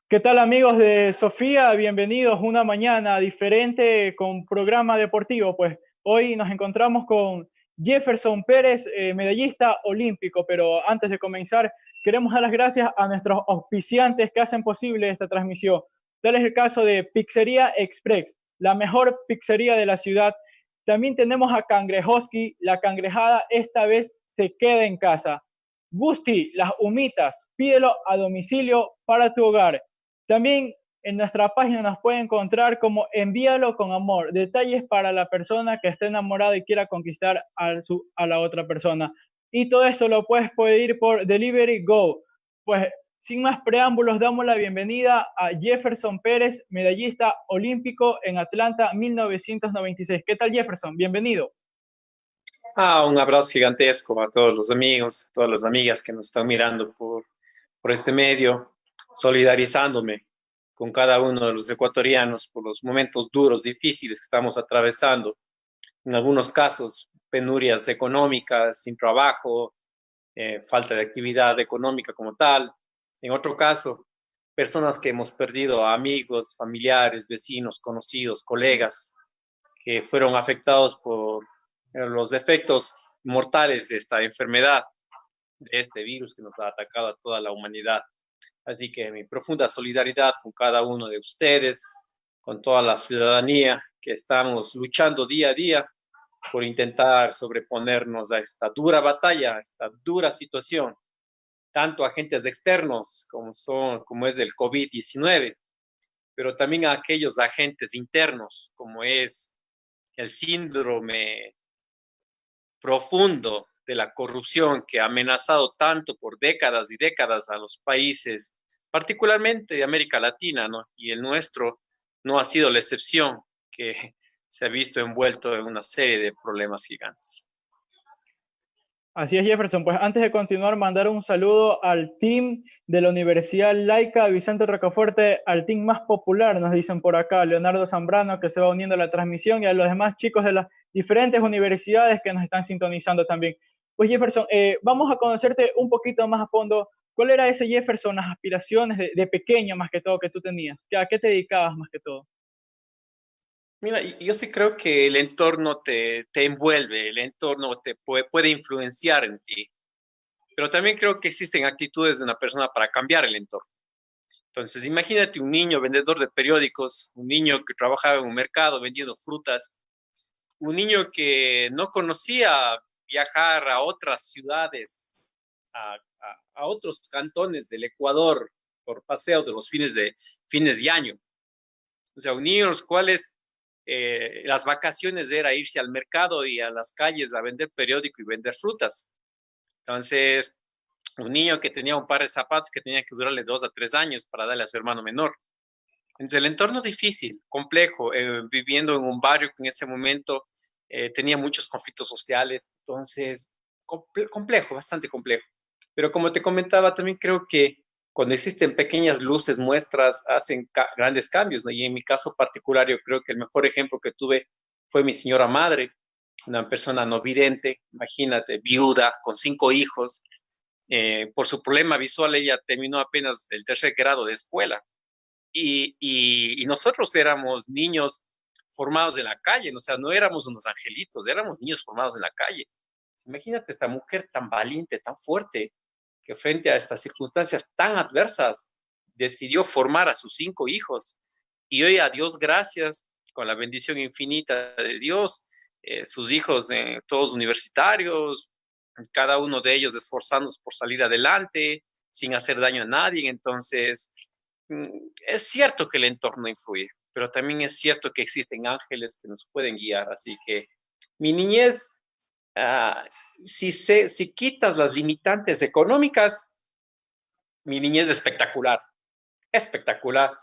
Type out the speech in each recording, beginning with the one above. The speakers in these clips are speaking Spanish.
¿Qué tal amigos de Sofía? Bienvenidos una mañana diferente con programa deportivo. Pues hoy nos encontramos con Jefferson Pérez, medallista olímpico, pero antes de comenzar queremos dar las gracias a nuestros auspiciantes que hacen posible esta transmisión. Tal es el caso de Pizzería Express, la mejor pizzería de la ciudad. También tenemos a Cangrejoski, la cangrejada esta vez se queda en casa. Gusti, las humitas, pídelo a domicilio para tu hogar. También en nuestra página nos puede encontrar como envíalo con amor, detalles para la persona que esté enamorada y quiera conquistar a la otra persona. Y todo eso lo puedes pedir por Delivery Go. Pues sin más preámbulos, damos la bienvenida a Jefferson Pérez, medallista olímpico en Atlanta 1996. ¿Qué tal, Jefferson? Bienvenido. Un abrazo gigantesco a todos los amigos, todas las amigas que nos están mirando por este medio, solidarizándome con cada uno de los ecuatorianos por los momentos duros, difíciles que estamos atravesando. En algunos casos, penurias económicas, sin trabajo, falta de actividad económica como tal. En otro caso, personas que hemos perdido a amigos, familiares, vecinos, conocidos, colegas, que fueron afectados por los efectos mortales de esta enfermedad, de este virus que nos ha atacado a toda la humanidad. Así que mi profunda solidaridad con cada uno de ustedes, con toda la ciudadanía que estamos luchando día a día por intentar sobreponernos a esta dura batalla, a esta dura situación, tanto agentes externos como es el COVID-19, pero también a aquellos agentes internos, como es el síndrome profundo de la corrupción que ha amenazado tanto por décadas y décadas a los países, particularmente de América Latina, ¿no? Y el nuestro no ha sido la excepción, que se ha visto envuelto en una serie de problemas gigantes. Así es, Jefferson. Pues antes de continuar, mandar un saludo al team de la Universidad Laica Vicente Rocafuerte, al team más popular, nos dicen por acá, Leonardo Zambrano, que se va uniendo a la transmisión, y a los demás chicos de las diferentes universidades que nos están sintonizando también. Pues Jefferson, vamos a conocerte un poquito más a fondo. ¿Cuál era ese Jefferson, las aspiraciones de pequeño más que todo que tú tenías? ¿A qué te dedicabas más que todo? Mira, yo sí creo que el entorno te envuelve, el entorno puede influenciar en ti, pero también creo que existen actitudes de una persona para cambiar el entorno. Entonces, imagínate un niño vendedor de periódicos, un niño que trabajaba en un mercado vendiendo frutas, un niño que no conocía viajar a otras ciudades, a otros cantones del Ecuador por paseo de los fines de año. O sea, un niño en los cuales las vacaciones era irse al mercado y a las calles a vender periódico y vender frutas. Entonces, un niño que tenía un par de zapatos que tenía que durarle 2 a 3 años para darle a su hermano menor. Entonces, el entorno difícil, complejo, viviendo en un barrio que en ese momento tenía muchos conflictos sociales, entonces, complejo, bastante complejo. Pero como te comentaba, también creo que cuando existen pequeñas luces, muestras, hacen grandes cambios, ¿no? Y en mi caso particular, yo creo que el mejor ejemplo que tuve fue mi señora madre, una persona no vidente, imagínate, viuda, con 5 hijos. Por su problema visual, ella terminó apenas el tercer grado de escuela y nosotros éramos niños formados en la calle, o sea, no éramos unos angelitos, éramos niños formados en la calle. Imagínate esta mujer tan valiente, tan fuerte, que frente a estas circunstancias tan adversas decidió formar a sus 5 hijos. Y hoy, a Dios gracias, con la bendición infinita de Dios, sus hijos todos universitarios, cada uno de ellos esforzándose por salir adelante, sin hacer daño a nadie. Entonces, es cierto que el entorno influye, pero también es cierto que existen ángeles que nos pueden guiar. Así que mi niñez, ah, si quitas las limitantes económicas, mi niñez es espectacular, espectacular,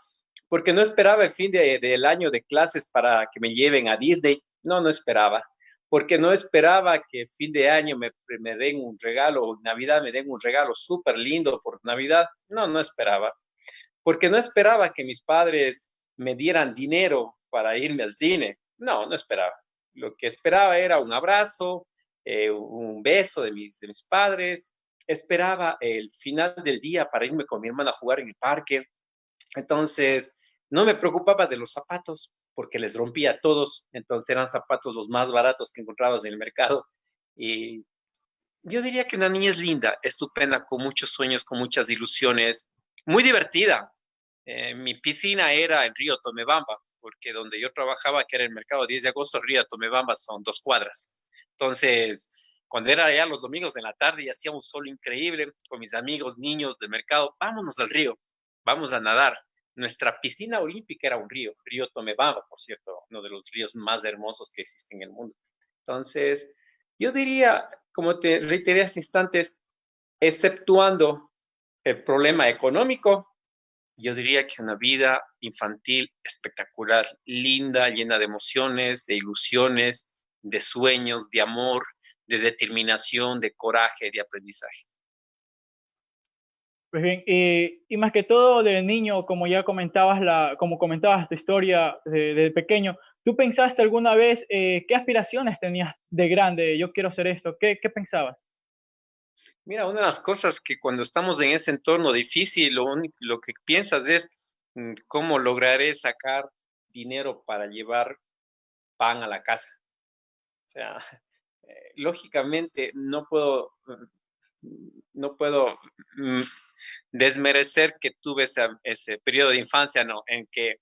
porque no esperaba el del año de clases para que me lleven a Disney, no esperaba, porque no esperaba que fin de año me den un regalo, o Navidad me den un regalo súper lindo por Navidad, no esperaba, porque no esperaba que mis padres me dieran dinero para irme al cine. No esperaba. Lo que esperaba era un abrazo, un beso de mis padres. Esperaba el final del día para irme con mi hermana a jugar en el parque. Entonces, no me preocupaba de los zapatos porque les rompía a todos. Entonces eran zapatos los más baratos que encontrabas en el mercado. Y yo diría que una niña es linda, estupenda, con muchos sueños, con muchas ilusiones, muy divertida. Mi piscina era en Río Tomebamba, porque donde yo trabajaba, que era el mercado 10 de agosto, Río Tomebamba son 2 cuadras. Entonces, cuando era ya los domingos en la tarde y hacía un sol increíble con mis amigos niños del mercado, vámonos al río, vamos a nadar. Nuestra piscina olímpica era un río, Río Tomebamba, por cierto, uno de los ríos más hermosos que existen en el mundo. Entonces, yo diría, como te reiteré hace instantes, exceptuando el problema económico, yo diría que una vida infantil espectacular, linda, llena de emociones, de ilusiones, de sueños, de amor, de determinación, de coraje, de aprendizaje. Pues bien, y más que todo de niño, como ya comentabas, como comentabas tu historia de pequeño, ¿tú pensaste alguna vez qué aspiraciones tenías de grande? Yo quiero hacer esto. ¿Qué pensabas? Mira, una de las cosas que cuando estamos en ese entorno difícil, lo que piensas es cómo lograré sacar dinero para llevar pan a la casa. O sea, lógicamente no puedo mm, desmerecer que tuve ese periodo de infancia, ¿no? En que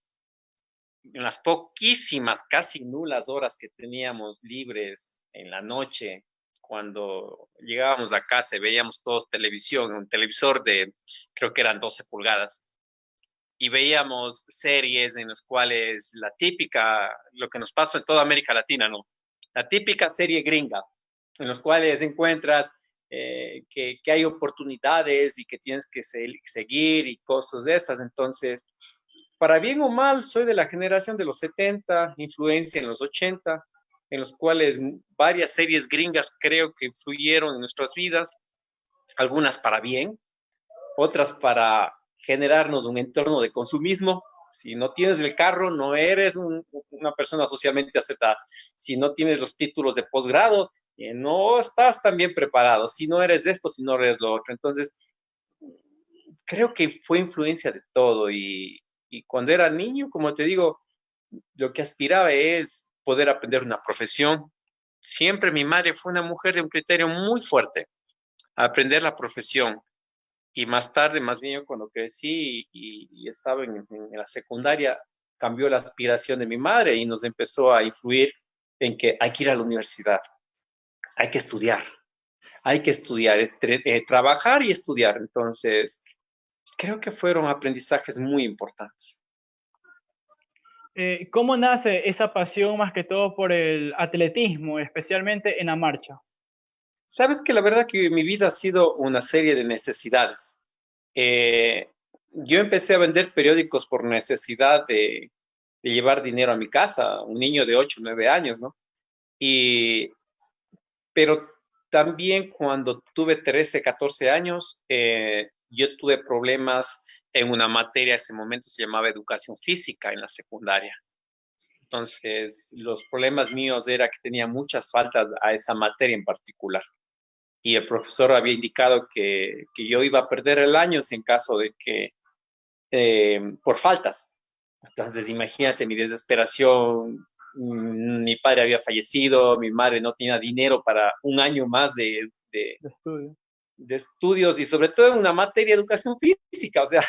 en las poquísimas, casi nulas horas que teníamos libres en la noche, cuando llegábamos a casa y veíamos todos televisión, un televisor de, creo que eran 12 pulgadas, y veíamos series en las cuales la típica, lo que nos pasó en toda América Latina, ¿no? La típica serie gringa, en los cuales encuentras que hay oportunidades y que tienes que seguir y cosas de esas. Entonces, para bien o mal, soy de la generación de los 70, influencia en los 80, en los cuales varias series gringas creo que influyeron en nuestras vidas, algunas para bien, otras para generarnos un entorno de consumismo. Si no tienes el carro, no eres una persona socialmente aceptada. Si no tienes los títulos de posgrado, no estás tan bien preparado. Si no eres esto, si no eres lo otro. Entonces, creo que fue influencia de todo. Y cuando era niño, como te digo, lo que aspiraba es poder aprender una profesión. Siempre mi madre fue una mujer de un criterio muy fuerte, aprender la profesión. Y más tarde, más bien yo cuando crecí y estaba en la secundaria, cambió la aspiración de mi madre y nos empezó a influir en que hay que ir a la universidad, hay que estudiar, hay que estudiar, trabajar y estudiar. Entonces, creo que fueron aprendizajes muy importantes. ¿Cómo nace esa pasión más que todo por el atletismo, especialmente en la marcha? Sabes que la verdad que mi vida ha sido una serie de necesidades. Eh, yo empecé a vender periódicos por necesidad de llevar dinero a mi casa, un niño de 8 9 años, ¿no? Y, pero también cuando tuve 13 14 años, yo tuve problemas en una materia, en ese momento se llamaba educación física en la secundaria. Entonces, los problemas míos era que tenía muchas faltas a esa materia en particular. Y el profesor había indicado que yo iba a perder el año en caso de que, por faltas. Entonces, imagínate mi desesperación. Mi padre había fallecido, mi madre no tenía dinero para un año más De estudio. de estudios y sobre todo en una materia de educación física. O sea,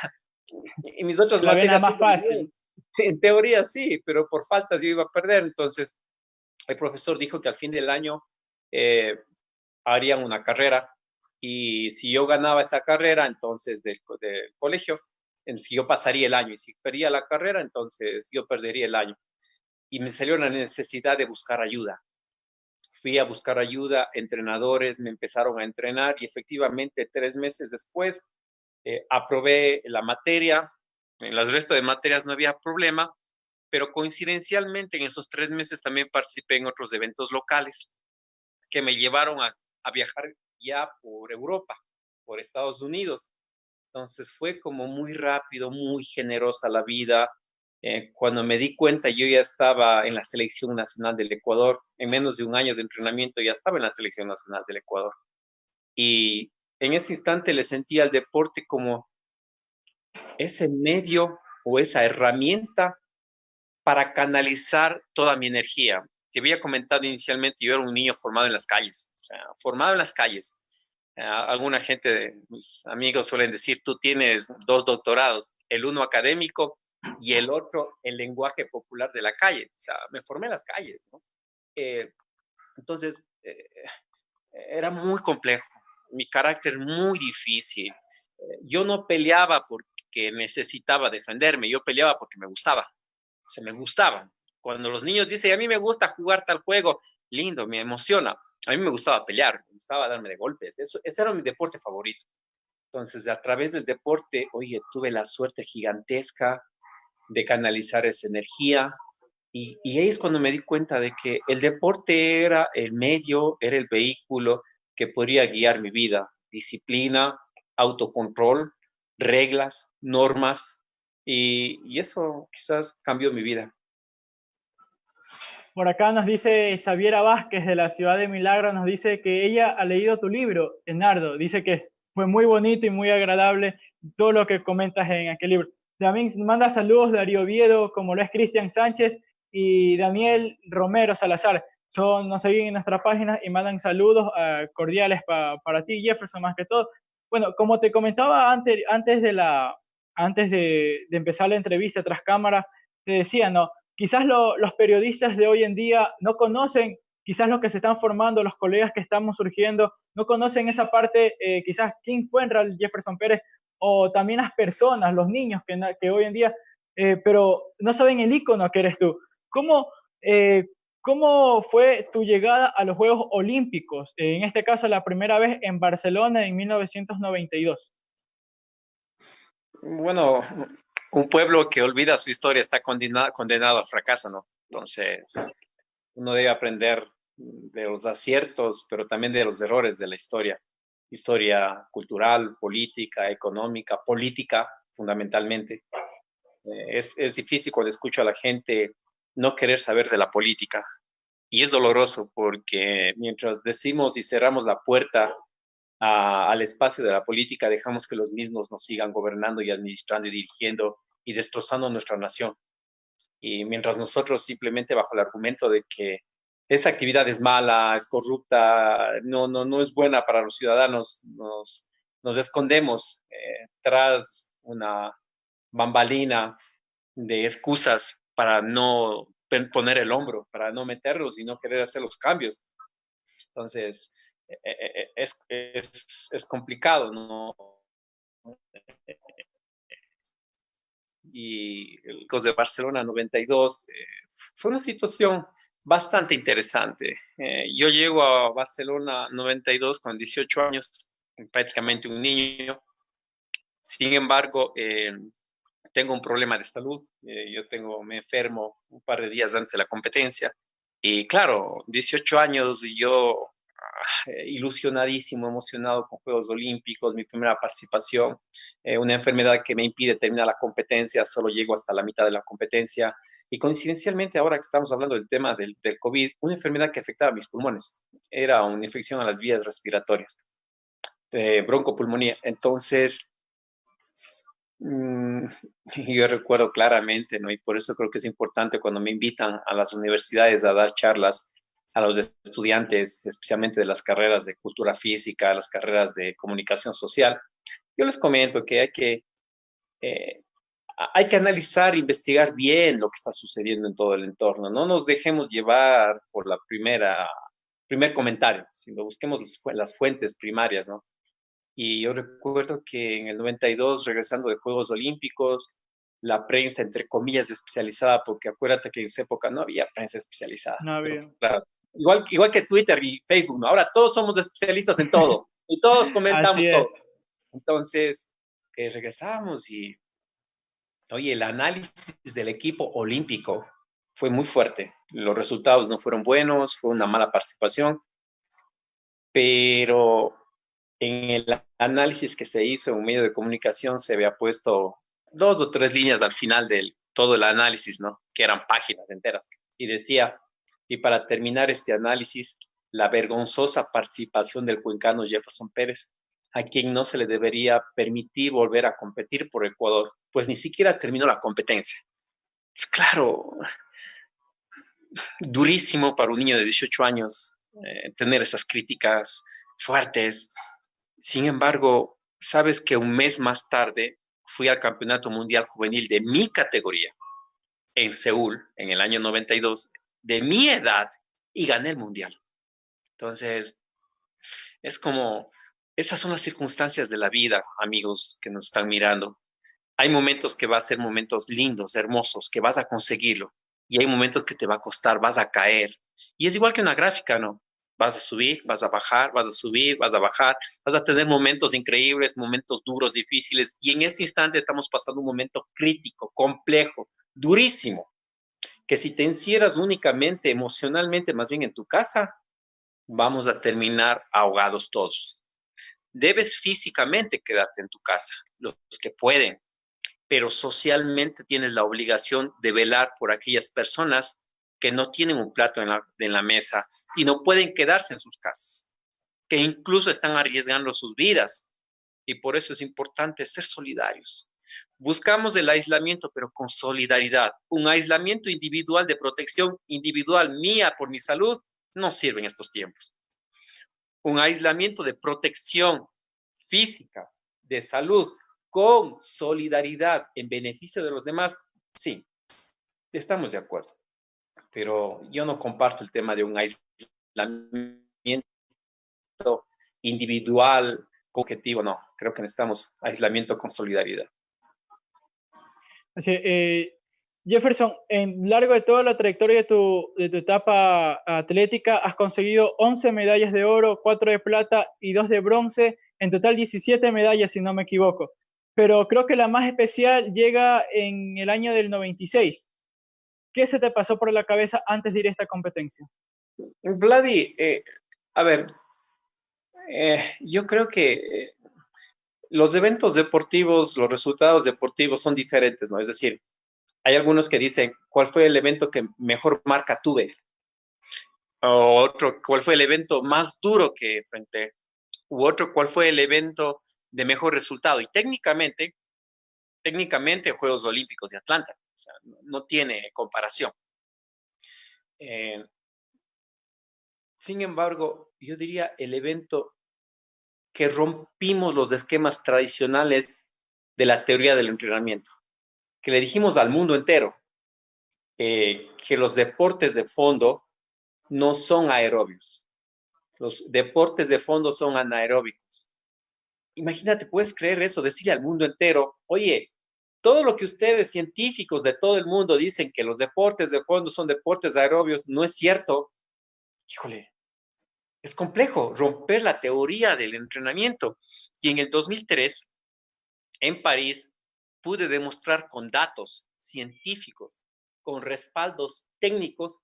y mis otras La vena materias más iban bien. fácil. Sí, en teoría sí, pero por faltas yo iba a perder. Entonces, el profesor dijo que al fin del año eh, harían una carrera y si yo ganaba esa carrera, entonces del colegio, si yo pasaría el año y si perdía la carrera, entonces yo perdería el año. Y me salió la necesidad de buscar ayuda. Fui a buscar ayuda, entrenadores me empezaron a entrenar y efectivamente 3 meses después aprobé la materia. En el resto de materias no había problema, pero coincidencialmente en esos 3 meses también participé en otros eventos locales que me llevaron a viajar ya por Europa, por Estados Unidos. Entonces fue como muy rápido, muy generosa la vida. Cuando me di cuenta, yo ya estaba en la selección nacional del Ecuador. En menos de un año de entrenamiento ya estaba en la selección nacional del Ecuador. Y en ese instante le sentí al deporte como ese medio o esa herramienta para canalizar toda mi energía. Te había comentado inicialmente, yo era un niño formado en las calles, o sea, formado en las calles. Alguna gente de mis amigos suelen decir, tú tienes 2 doctorados, el uno académico y el otro el lenguaje popular de la calle. O sea, me formé en las calles, ¿no? Entonces, era muy complejo, mi carácter muy difícil. Yo no peleaba porque necesitaba defenderme, yo peleaba porque me gustaba, se me gustaba. Cuando los niños dicen, a mí me gusta jugar tal juego, lindo, me emociona. A mí me gustaba pelear, me gustaba darme de golpes, ese era mi deporte favorito. Entonces, a través del deporte, oye, tuve la suerte gigantesca de canalizar esa energía, y ahí es cuando me di cuenta de que el deporte era el medio, era el vehículo que podría guiar mi vida. Disciplina, autocontrol, reglas, normas, y eso quizás cambió mi vida. Por acá nos dice Xaviera Vázquez de la ciudad de Milagro, nos dice que ella ha leído tu libro, Enardo. Dice que fue muy bonito y muy agradable todo lo que comentas en aquel libro. También manda saludos Darío Oviedo, como lo es Cristian Sánchez y Daniel Romero Salazar. Nos siguen en nuestra página y mandan saludos cordiales para ti, Jefferson, más que todo. Bueno, como te comentaba antes de empezar la entrevista tras cámara, te decía, ¿no? Quizás los periodistas de hoy en día no conocen, quizás los que se están formando, los colegas que estamos surgiendo, no conocen esa parte, quizás quién fue en realidad Jefferson Pérez, o también las personas, los niños que hoy en día, pero no saben el ícono que eres tú. Eh, ¿Cómo fue tu llegada a los Juegos Olímpicos? En este caso, la primera vez en Barcelona en 1992. Bueno, un pueblo que olvida su historia está condenado al fracaso, ¿no? Entonces, uno debe aprender de los aciertos, pero también de los errores de la historia. Historia cultural, política, económica, política, fundamentalmente. Es difícil cuando escucho a la gente no querer saber de la política. Y es doloroso porque mientras decimos y cerramos la puerta al espacio de la política, dejamos que los mismos nos sigan gobernando y administrando y dirigiendo y destrozando nuestra nación. Y mientras nosotros simplemente bajo el argumento de que esa actividad es mala, es corrupta, no es buena para los ciudadanos, nos escondemos tras una bambalina de excusas para no poner el hombro, para no meterlos y no querer hacer los cambios. Entonces, es complicado, ¿no? Y el de Barcelona 92 fue una situación bastante interesante. Yo llego a Barcelona 92 con 18 años, prácticamente un niño. Sin embargo, tengo un problema de salud. Me enfermo un par de días antes de la competencia. Y claro, 18 años y yo ilusionadísimo, emocionado con Juegos Olímpicos, mi primera participación, una enfermedad que me impide terminar la competencia, solo llego hasta la mitad de la competencia. Y coincidencialmente, ahora que estamos hablando del tema del COVID, una enfermedad que afectaba a mis pulmones, era una infección a las vías respiratorias, broncopulmonía. Entonces, yo recuerdo claramente, ¿no? Y por eso creo que es importante cuando me invitan a las universidades a dar charlas a los estudiantes, especialmente de las carreras de cultura física, las carreras de comunicación social. Yo les comento que eh, hay que analizar e investigar bien lo que está sucediendo en todo el entorno. No nos dejemos llevar por primer comentario, sino busquemos las fuentes primarias, ¿no? Y yo recuerdo que en el 92, regresando de Juegos Olímpicos, la prensa, entre comillas, especializada, porque acuérdate que en esa época no había prensa especializada. No Pero, había. claro, igual que Twitter y Facebook, ¿no? Ahora todos somos especialistas en todo y todos Así comentamos es. todo. Entonces, regresamos y, oye, el análisis del equipo olímpico fue muy fuerte. Los resultados no fueron buenos, fue una mala participación, pero en el análisis que se hizo en un medio de comunicación se había puesto 2 o 3 líneas al final de todo el análisis, ¿no? Que eran páginas enteras. Y decía, y para terminar este análisis, la vergonzosa participación del cuencano Jefferson Pérez. a quien no se le debería permitir volver a competir por Ecuador, pues ni siquiera terminó la competencia. Es claro, durísimo para un niño de 18 años tener esas críticas fuertes. Sin embargo, sabes que un mes más tarde fui al Campeonato Mundial Juvenil de mi categoría en Seúl, en el año 92, de mi edad, y gané el Mundial. Entonces, es como, esas son las circunstancias de la vida, amigos que nos están mirando. Hay momentos que va a ser momentos lindos, hermosos, que vas a conseguirlo. Y hay momentos que te va a costar, vas a caer. Y es igual que una gráfica, ¿no? Vas a subir, vas a bajar, vas a subir, vas a bajar, vas a tener momentos increíbles, momentos duros, difíciles. Y en este instante estamos pasando un momento crítico, complejo, durísimo, que si te encierras únicamente emocionalmente, más bien en tu casa, vamos a terminar ahogados todos. Debes físicamente quedarte en tu casa, los que pueden, pero socialmente tienes la obligación de velar por aquellas personas que no tienen un plato en la mesa y no pueden quedarse en sus casas, que incluso están arriesgando sus vidas. Y por eso es importante ser solidarios. Buscamos el aislamiento, pero con solidaridad. Un aislamiento individual de protección individual mía por mi salud no sirve en estos tiempos. Un aislamiento de protección física, de salud, con solidaridad en beneficio de los demás, sí, estamos de acuerdo. Pero yo no comparto el tema de un aislamiento individual, objetivo, no. Creo que necesitamos aislamiento con solidaridad. Así, Jefferson, en lo largo de toda la trayectoria de tu etapa atlética, has conseguido 11 medallas de oro, 4 de plata y 2 de bronce, en total 17 medallas, si no me equivoco. Pero creo que la más especial llega en el año del 96. ¿Qué se te pasó por la cabeza antes de ir a esta competencia? Vladi, a ver, yo creo que los eventos deportivos, los resultados deportivos son diferentes, ¿no? Es decir, hay algunos que dicen, ¿cuál fue el evento que mejor marca tuve? O otro, ¿cuál fue el evento más duro que enfrenté? U otro, ¿cuál fue el evento de mejor resultado? Y técnicamente, Juegos Olímpicos de Atlanta, o sea, no tiene comparación. Sin embargo, yo diría el evento que rompimos los esquemas tradicionales de la teoría del entrenamiento, que le dijimos al mundo entero que los deportes de fondo no son aerobios. Los deportes de fondo son anaeróbicos. Imagínate, puedes creer eso, decirle al mundo entero, oye, todo lo que ustedes científicos de todo el mundo dicen que los deportes de fondo son deportes aerobios, no es cierto. Híjole, es complejo romper la teoría del entrenamiento. Y en el 2003, en París, pude demostrar con datos científicos, con respaldos técnicos,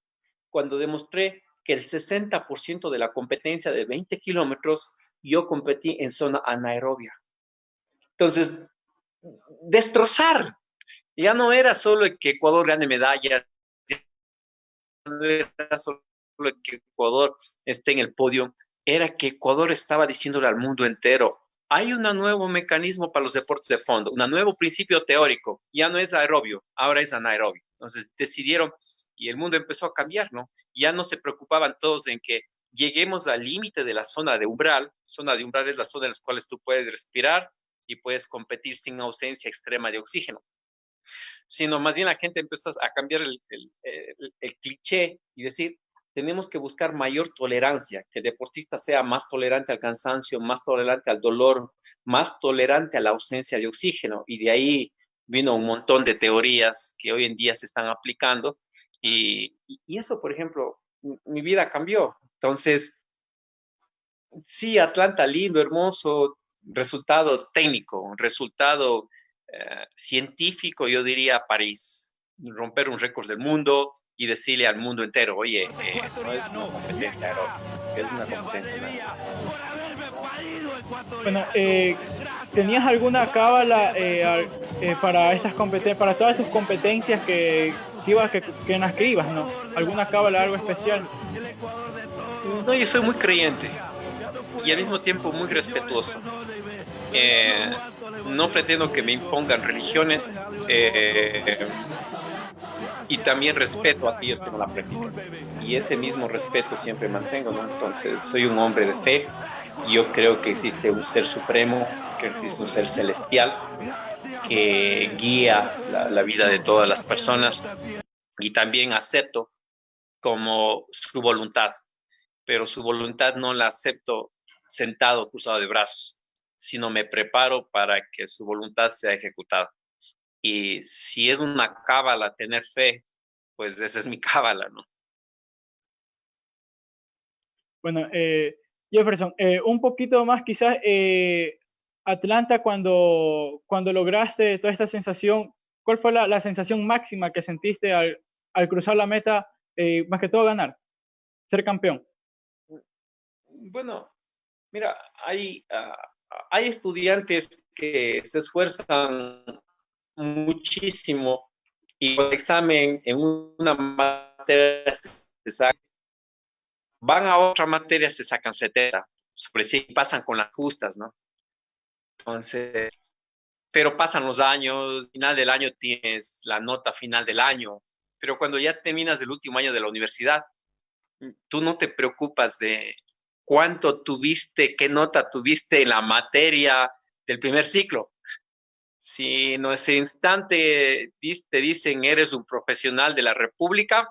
cuando demostré que el 60% de la competencia de 20 kilómetros yo competí en zona anaerobia. Entonces, destrozar. Ya no era solo que Ecuador gane medallas, ya no era solo que Ecuador esté en el podio, era que Ecuador estaba diciéndole al mundo entero, hay un nuevo mecanismo para los deportes de fondo, un nuevo principio teórico, ya no es aerobio, ahora es anaerobio. Entonces decidieron y el mundo empezó a cambiar, ¿no? Ya no se preocupaban todos en que lleguemos al límite de la zona de umbral. Zona de umbral es la zona en la cual tú puedes respirar y puedes competir sin ausencia extrema de oxígeno. Sino más bien la gente empezó a cambiar el cliché y decir, tenemos que buscar mayor tolerancia, que el deportista sea más tolerante al cansancio, más tolerante al dolor, más tolerante a la ausencia de oxígeno. Y de ahí vino un montón de teorías que hoy en día se están aplicando. Y eso, por ejemplo, mi vida cambió. Entonces, sí, Atlanta, lindo, hermoso, resultado técnico, resultado científico, yo diría París, romper un récord del mundo y decirle al mundo entero, oye, no es una competencia aeróbica, es una competencia nada. Bueno, ¿tenías alguna cábala para estas competencias, para todas tus competencias en las que ibas, ¿no? ¿Alguna cábala, algo especial? No, yo soy muy creyente. y al mismo tiempo muy respetuoso. No pretendo que me impongan religiones, y también respeto a aquellos que no la practican. Y ese mismo respeto siempre mantengo, ¿no? Entonces, soy un hombre de fe y yo creo que existe un ser supremo, que existe un ser celestial que guía la vida de todas las personas, y también acepto como su voluntad, pero su voluntad no la acepto sentado, cruzado de brazos, sino me preparo para que su voluntad sea ejecutada. Y si es una cábala tener fe, pues esa es mi cábala, ¿no? Bueno, Jefferson, un poquito más quizás, Atlanta, cuando lograste toda esta sensación, ¿cuál fue la sensación máxima que sentiste al cruzar la meta, más que todo ganar, ser campeón? Bueno, mira, hay estudiantes que se esfuerzan muchísimo y por examen en una materia se sacan, van a otra materia se sacan 70, sobre si pasan con las justas, ¿no? Entonces, pero pasan los años, final del año tienes la nota final del año, pero cuando ya terminas el último año de la universidad, tú no te preocupas de cuánto tuviste, qué nota tuviste en la materia del primer ciclo. Si en ese instante te dicen eres un profesional de la República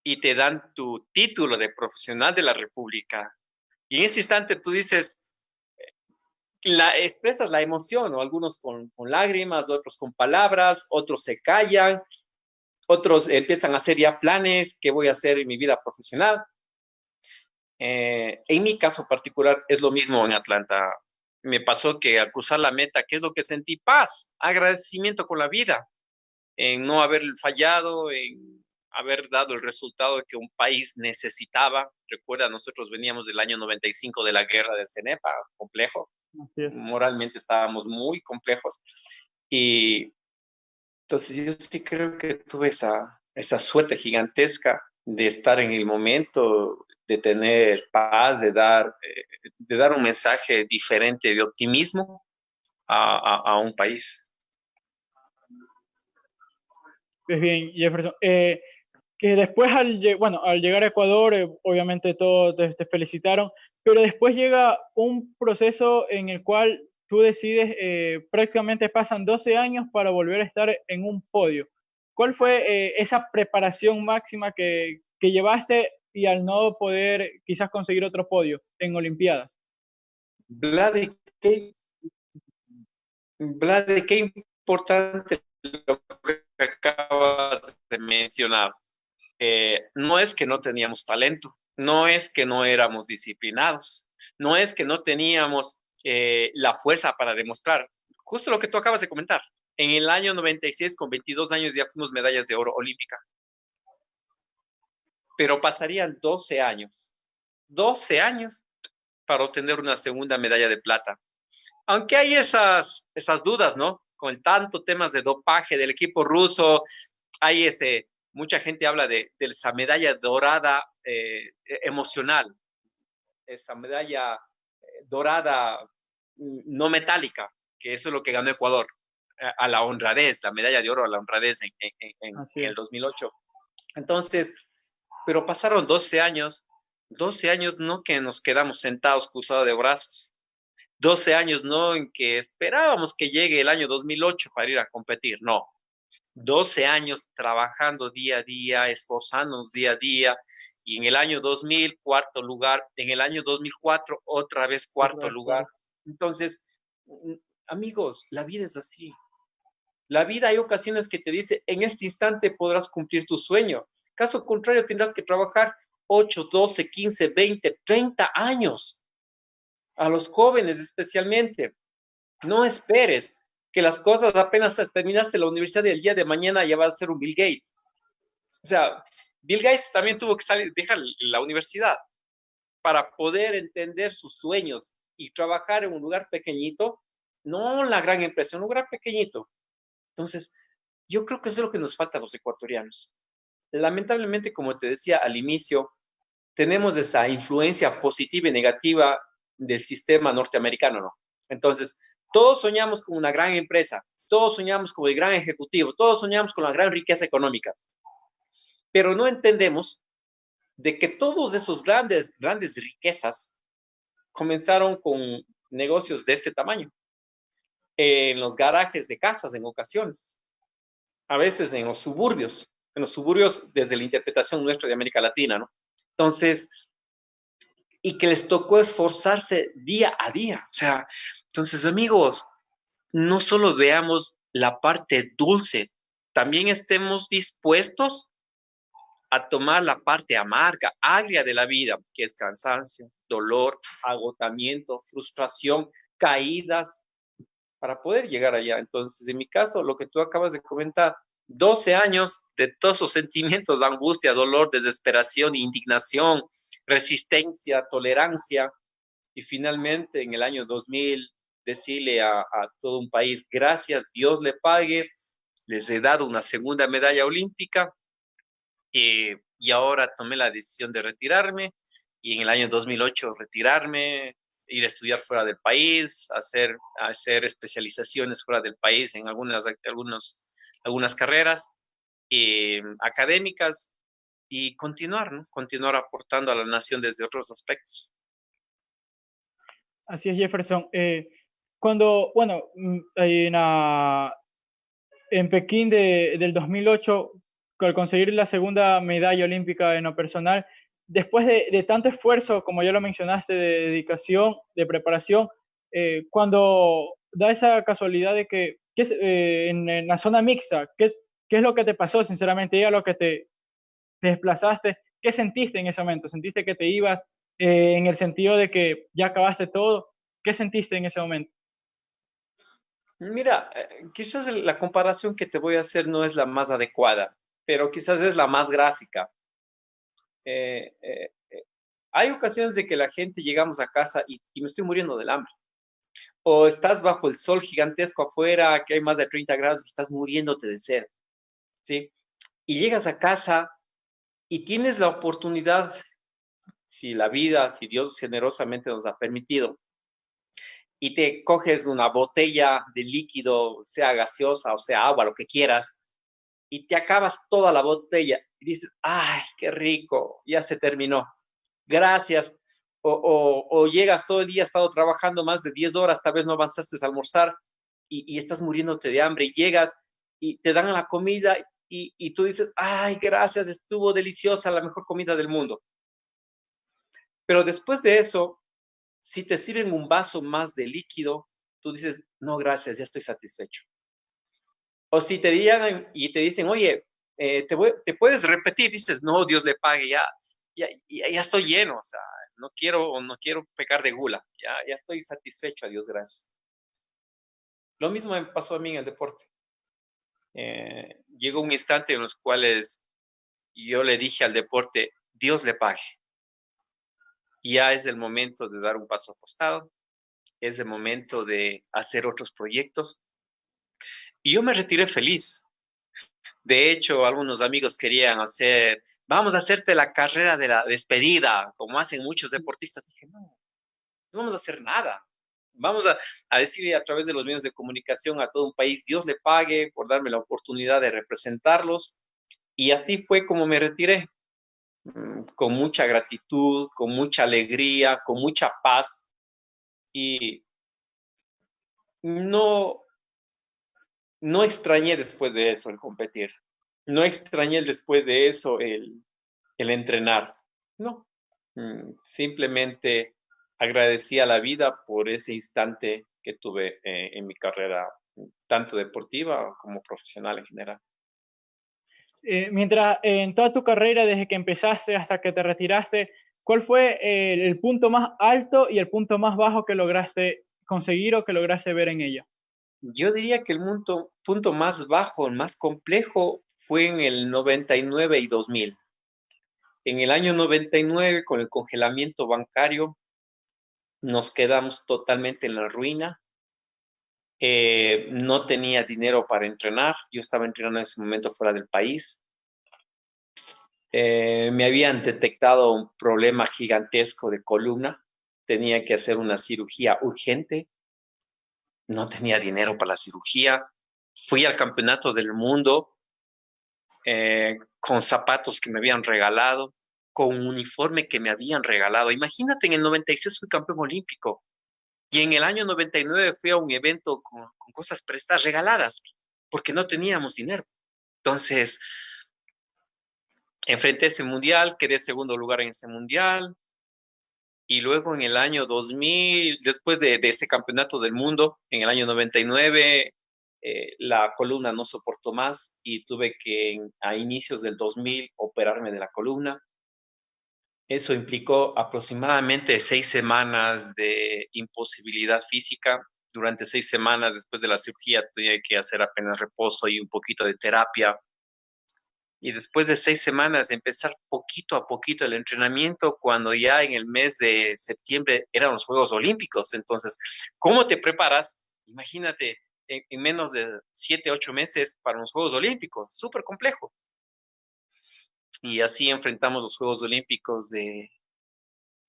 y te dan tu título de profesional de la República, y en ese instante tú dices, expresas la emoción, ¿no? Algunos con lágrimas, otros con palabras, otros se callan, otros empiezan a hacer ya planes, qué voy a hacer en mi vida profesional. En mi caso particular es lo mismo en Atlanta. Me pasó que al cruzar la meta, ¿qué es lo que sentí? Paz, agradecimiento con la vida, en no haber fallado, en haber dado el resultado que un país necesitaba. Recuerda, nosotros veníamos del año 95 de la guerra de Cenepa, complejo. Así es. Moralmente estábamos muy complejos. Y entonces yo sí creo que tuve esa suerte gigantesca de estar en el momento, de tener paz, de dar un mensaje diferente de optimismo a un país. Pues bien, Jefferson, que después bueno, al llegar a Ecuador, obviamente todos te felicitaron, pero después llega un proceso en el cual tú decides, prácticamente pasan 12 años para volver a estar en un podio. ¿Cuál fue esa preparación máxima que llevaste y al no poder quizás conseguir otro podio en Olimpiadas? Vlade, Vlade, qué importante lo que acabas de mencionar. No es que no teníamos talento, no es que no éramos disciplinados, no es que no teníamos la fuerza para demostrar. Justo lo que tú acabas de comentar. En el año 96, con 22 años, ya fuimos medallas de oro olímpica. Pero pasarían 12 años para obtener una segunda medalla de plata. Aunque hay esas dudas, ¿no? Con tanto temas de dopaje del equipo ruso, hay mucha gente habla de esa medalla dorada emocional, esa medalla dorada no metálica, que eso es lo que ganó Ecuador, a la honradez, la medalla de oro a la honradez en el 2008. Entonces, pero pasaron 12 años no que nos quedamos sentados cruzados de brazos, 12 años no en que esperábamos que llegue el año 2008 para ir a competir, no. 12 años trabajando día a día, esforzándonos día a día, y en el año 2000, cuarto lugar, en el año 2004, otra vez cuarto lugar. Entonces, amigos, la vida es así. La vida hay ocasiones que te dice, en este instante podrás cumplir tu sueño. Caso contrario, tendrás que trabajar 8, 12, 15, 20, 30 años. A los jóvenes especialmente. No esperes que las cosas apenas terminaste la universidad y el día de mañana ya vas a ser un Bill Gates. O sea, Bill Gates también tuvo que dejar la universidad para poder entender sus sueños y trabajar en un lugar pequeñito, no la gran empresa, un lugar pequeñito. Entonces, yo creo que eso es lo que nos falta a los ecuatorianos. Lamentablemente, como te decía al inicio, tenemos esa influencia positiva y negativa del sistema norteamericano, ¿no? Entonces, todos soñamos con una gran empresa, todos soñamos con el gran ejecutivo, todos soñamos con la gran riqueza económica, pero no entendemos de que todos esos grandes riquezas comenzaron con negocios de este tamaño, en los garajes de casas en ocasiones, a veces en los suburbios desde la interpretación nuestra de América Latina, ¿no? Entonces, y que les tocó esforzarse día a día. O sea, entonces, amigos, no solo veamos la parte dulce, también estemos dispuestos a tomar la parte amarga, agria de la vida, que es cansancio, dolor, agotamiento, frustración, caídas, para poder llegar allá. Entonces, en mi caso, lo que tú acabas de comentar, 12 años de todos esos sentimientos, angustia, dolor, desesperación, indignación, resistencia, tolerancia, y finalmente en el año 2000 decirle a todo un país, gracias, Dios le pague, les he dado una segunda medalla olímpica, y ahora tomé la decisión de retirarme, y en el año 2008 retirarme, ir a estudiar fuera del país, hacer especializaciones fuera del país en algunas carreras académicas, y continuar, ¿no? Continuar aportando a la nación desde otros aspectos. Así es, Jefferson. Cuando, bueno, en Pekín del 2008, al conseguir la segunda medalla olímpica en lo personal, después de tanto esfuerzo, como ya lo mencionaste, de dedicación, de preparación, cuando da esa casualidad de que en la zona mixta, ¿qué es lo que te pasó, sinceramente? ¿Y a lo que te desplazaste? ¿Qué sentiste en ese momento? ¿Sentiste que te ibas en el sentido de que ya acabaste todo? ¿Qué sentiste en ese momento? Mira, quizás la comparación que te voy a hacer no es la más adecuada, pero quizás es la más gráfica. Eh, eh, eh, Hay ocasiones de que la gente llegamos a casa y me estoy muriendo del hambre. O estás bajo el sol gigantesco afuera, que hay más de 30 grados y estás muriéndote de sed, ¿sí? Y llegas a casa y tienes la oportunidad, si la vida, si Dios generosamente nos ha permitido, y te coges una botella de líquido, sea gaseosa o sea agua, lo que quieras, y te acabas toda la botella y dices, ay, qué rico, ya se terminó, gracias. O llegas todo el día, has estado trabajando más de 10 horas, tal vez no avanzaste a almorzar y estás muriéndote de hambre y llegas y te dan la comida y tú dices, ay, gracias, estuvo deliciosa, la mejor comida del mundo. Pero después de eso, si te sirven un vaso más de líquido, tú dices, no, gracias, ya estoy satisfecho. O si te digan y te dicen, oye, te puedes repetir, dices, no, Dios le pague, ya estoy lleno, o sea, no quiero pecar de gula, ya estoy satisfecho, a Dios gracias. Lo mismo me pasó a mí en el deporte. Llegó un instante en los cuales yo le dije al deporte, Dios le pague. Ya es el momento de dar un paso al costado, es el momento de hacer otros proyectos. Y yo me retiré feliz. De hecho, algunos amigos querían vamos a hacerte la carrera de la despedida, como hacen muchos deportistas. Dije, no vamos a hacer nada. Vamos a decirle a través de los medios de comunicación a todo un país, Dios le pague por darme la oportunidad de representarlos. Y así fue como me retiré, con mucha gratitud, con mucha alegría, con mucha paz. Y no, no extrañé después de eso el competir. No extrañé después de eso el entrenar. No, simplemente agradecí a la vida por ese instante que tuve en mi carrera, tanto deportiva como profesional en general. Mientras en toda tu carrera, desde que empezaste hasta que te retiraste, ¿cuál fue el punto más alto y el punto más bajo que lograste conseguir o que lograste ver en ella? Yo diría que el punto más bajo, el más complejo, fue en el 99 y 2000. En el año 99, con el congelamiento bancario, nos quedamos totalmente en la ruina. No tenía dinero para entrenar. Yo estaba entrenando en ese momento fuera del país. Me habían detectado un problema gigantesco de columna, tenía que hacer una cirugía urgente, no tenía dinero para la cirugía, fui al campeonato del mundo con zapatos que me habían regalado, con un uniforme que me habían regalado. Imagínate, en el 96 fui campeón olímpico y en el año 99 fui a un evento con cosas prestadas, regaladas, porque no teníamos dinero. Entonces, enfrenté ese mundial, quedé segundo lugar en ese mundial. Y luego en el año 2000, después de ese campeonato del mundo, en el año 99, la columna no soportó más y tuve que a inicios del 2000 operarme de la columna. Eso implicó aproximadamente 6 semanas de imposibilidad física. Durante 6 semanas después de la cirugía tuve que hacer apenas reposo y un poquito de terapia. Y después de 6 semanas de empezar poquito a poquito el entrenamiento, cuando ya en el mes de septiembre eran los Juegos Olímpicos. Entonces, ¿cómo te preparas? Imagínate, en menos de 7, 8 meses para los Juegos Olímpicos. Súper complejo. Y así enfrentamos los Juegos Olímpicos de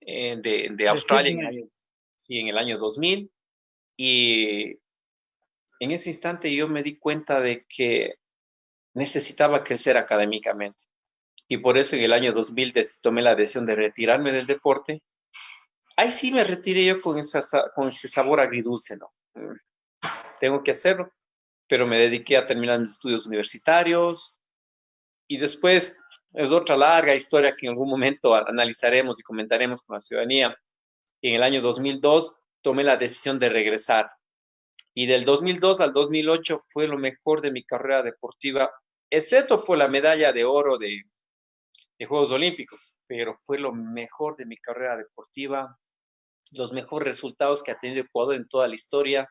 De Australia Sydney. sí, en el año 2000. Y en ese instante yo me di cuenta de que necesitaba crecer académicamente. Y por eso en el año 2000 tomé la decisión de retirarme del deporte. Ahí sí me retiré yo con ese sabor agridulce, ¿no? Tengo que hacerlo, pero me dediqué a terminar mis estudios universitarios y después es otra larga historia que en algún momento analizaremos y comentaremos con la ciudadanía. En el año 2002 tomé la decisión de regresar y del 2002 al 2008 fue lo mejor de mi carrera deportiva, excepto por la medalla de oro de Juegos Olímpicos, pero fue lo mejor de mi carrera deportiva, los mejores resultados que ha tenido Ecuador en toda la historia.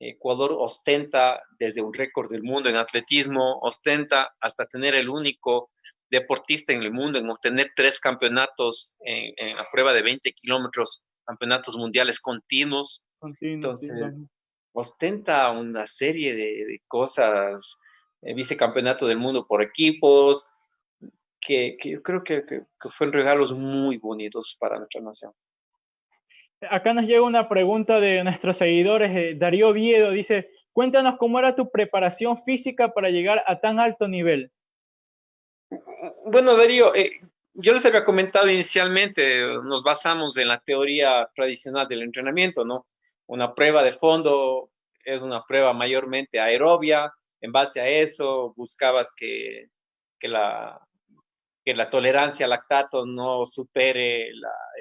Ecuador ostenta desde un récord del mundo en atletismo, ostenta hasta tener el único deportista en el mundo en obtener 3 campeonatos en la prueba de 20 kilómetros, campeonatos mundiales continuos. Continuo, sí, Entonces, ostenta una serie de cosas, vicecampeonato del mundo por equipos, que yo creo que fueron regalos muy bonitos para nuestra nación. Acá nos llega una pregunta de nuestros seguidores. Darío Viedo dice, cuéntanos cómo era tu preparación física para llegar a tan alto nivel. Bueno, Darío, yo les había comentado inicialmente, nos basamos en la teoría tradicional del entrenamiento, ¿no? Una prueba de fondo es una prueba mayormente aerobia. En base a eso, buscabas que la, que la tolerancia al lactato no supere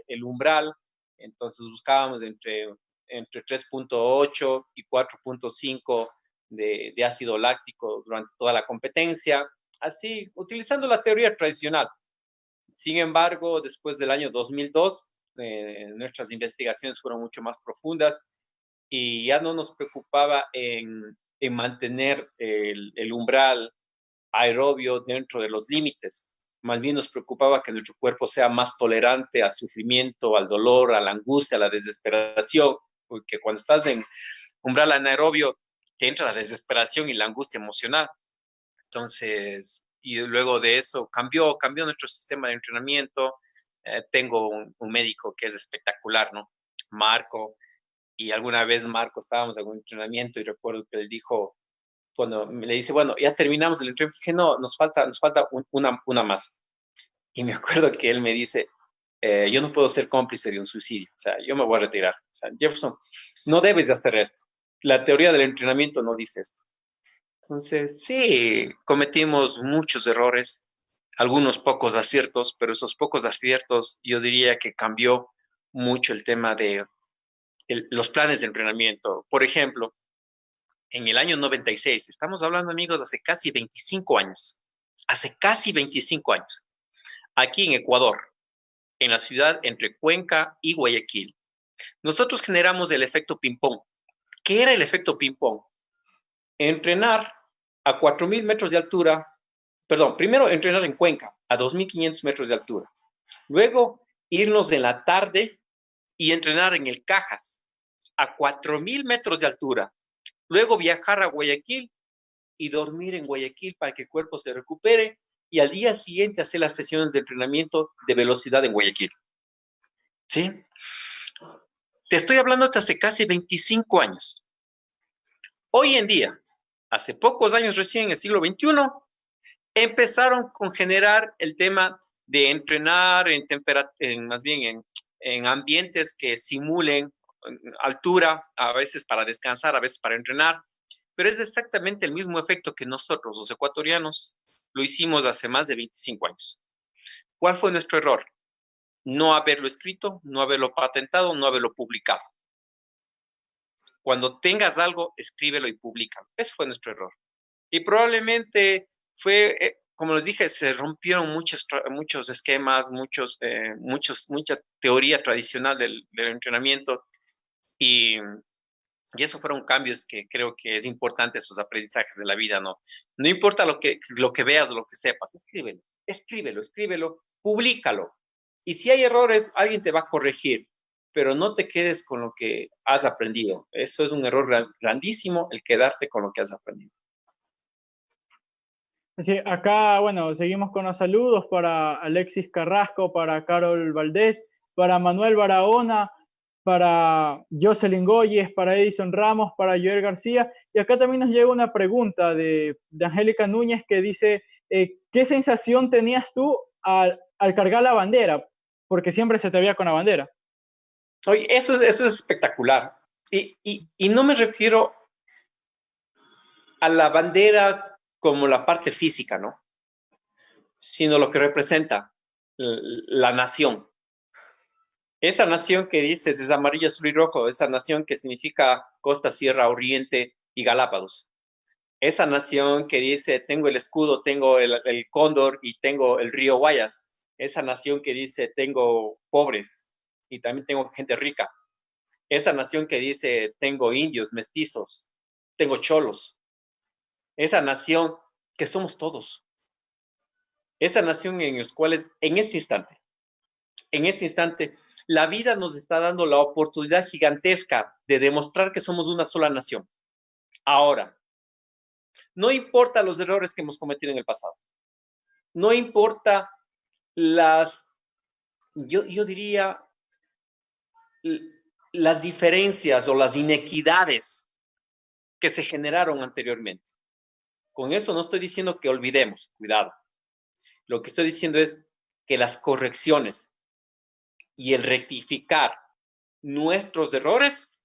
el umbral. Entonces buscábamos entre 3.8 y 4.5 de ácido láctico durante toda la competencia, así, utilizando la teoría tradicional. Sin embargo, después del año 2002, nuestras investigaciones fueron mucho más profundas y ya no nos preocupaba en mantener el umbral aerobio dentro de los límites. Más bien nos preocupaba que nuestro cuerpo sea más tolerante al sufrimiento, al dolor, a la angustia, a la desesperación, porque cuando estás en umbral anaerobio te entra la desesperación y la angustia emocional. Entonces, y luego de eso cambió nuestro sistema de entrenamiento. Tengo un médico que es espectacular, ¿no? Marco, y alguna vez Marco estábamos en un entrenamiento y recuerdo que él dijo, cuando le dice, bueno, ya terminamos el entrenamiento, dije, no, nos falta una más. Y me acuerdo que él me dice, yo no puedo ser cómplice de un suicidio, o sea, yo me voy a retirar. O sea, Jefferson, no debes de hacer esto. La teoría del entrenamiento no dice esto. Entonces, sí, cometimos muchos errores, algunos pocos aciertos, pero esos pocos aciertos yo diría que cambió mucho el tema de los planes de entrenamiento. Por ejemplo, en el año 96, estamos hablando, amigos, hace casi 25 años, aquí en Ecuador, en la ciudad entre Cuenca y Guayaquil, nosotros generamos el efecto ping-pong. ¿Qué era el efecto ping-pong? Entrenar a 4.000 metros de altura, perdón, primero entrenar en Cuenca a 2.500 metros de altura, luego irnos en la tarde y entrenar en el Cajas a 4.000 metros de altura, luego viajar a Guayaquil y dormir en Guayaquil para que el cuerpo se recupere y al día siguiente hacer las sesiones de entrenamiento de velocidad en Guayaquil. ¿Sí? Te estoy hablando de hace casi 25 años. Hoy en día, hace pocos años recién, en el siglo XXI, empezaron con generar el tema de entrenar más bien en ambientes que simulen altura, a veces para descansar, a veces para entrenar, pero es exactamente el mismo efecto que nosotros, los ecuatorianos, lo hicimos hace más de 25 años. ¿Cuál fue nuestro error? No haberlo escrito, no haberlo patentado, no haberlo publicado. Cuando tengas algo, escríbelo y públicalo. Ese fue nuestro error. Y probablemente fue, como les dije, se rompieron muchos esquemas, mucha teoría tradicional del entrenamiento y esos fueron cambios que creo que es importante, esos aprendizajes de la vida, ¿no? No importa lo que veas o lo que sepas, escríbelo, públicalo. Y si hay errores, alguien te va a corregir, pero no te quedes con lo que has aprendido. Eso es un error grandísimo, el quedarte con lo que has aprendido. Sí, acá, bueno, seguimos con los saludos para Alexis Carrasco, para Carol Valdés, para Manuel Barahona, para Jocelyn Goyes, para Edison Ramos, para Joel García. Y acá también nos llega una pregunta de Angélica Núñez que dice, ¿qué sensación tenías tú al cargar la bandera? Porque siempre se te veía con la bandera. Oye, eso es espectacular. Y no me refiero a la bandera como la parte física, ¿no? Sino lo que representa la nación. Esa nación que dices es amarillo, azul y rojo, esa nación que significa Costa, Sierra, Oriente y Galápagos. Esa nación que dice, tengo el escudo, tengo el cóndor y tengo el río Guayas. Esa nación que dice, tengo pobres y también tengo gente rica. Esa nación que dice, tengo indios, mestizos, tengo cholos. Esa nación que somos todos. Esa nación en los cuales, en este instante, la vida nos está dando la oportunidad gigantesca de demostrar que somos una sola nación. Ahora, no importa los errores que hemos cometido en el pasado. No importa yo diría, las diferencias o las inequidades que se generaron anteriormente. Con eso no estoy diciendo que olvidemos, cuidado. Lo que estoy diciendo es que las correcciones y el rectificar nuestros errores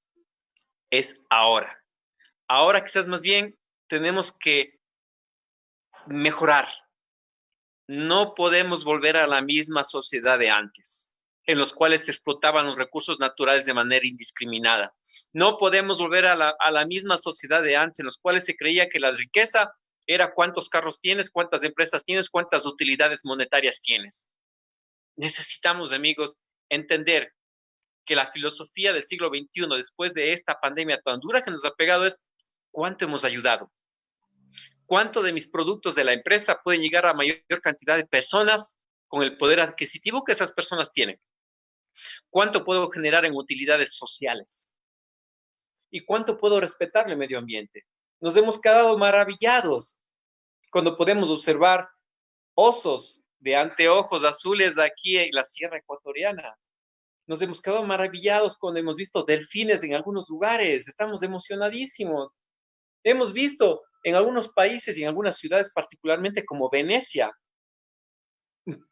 es ahora. Ahora quizás más bien tenemos que mejorar. No podemos volver a la misma sociedad de antes, en los cuales se explotaban los recursos naturales de manera indiscriminada. No podemos volver a la misma sociedad de antes, en los cuales se creía que la riqueza era cuántos carros tienes, cuántas empresas tienes, cuántas utilidades monetarias tienes. Necesitamos, amigos, entender que la filosofía del siglo XXI, después de esta pandemia tan dura que nos ha pegado, es cuánto hemos ayudado. ¿Cuánto de mis productos de la empresa pueden llegar a mayor cantidad de personas con el poder adquisitivo que esas personas tienen? ¿Cuánto puedo generar en utilidades sociales? ¿Y cuánto puedo respetar el medio ambiente? Nos hemos quedado maravillados cuando podemos observar osos de anteojos azules aquí en la Sierra Ecuatoriana. Nos hemos quedado maravillados cuando hemos visto delfines en algunos lugares. Estamos emocionadísimos. Hemos visto en algunos países y en algunas ciudades, particularmente como Venecia,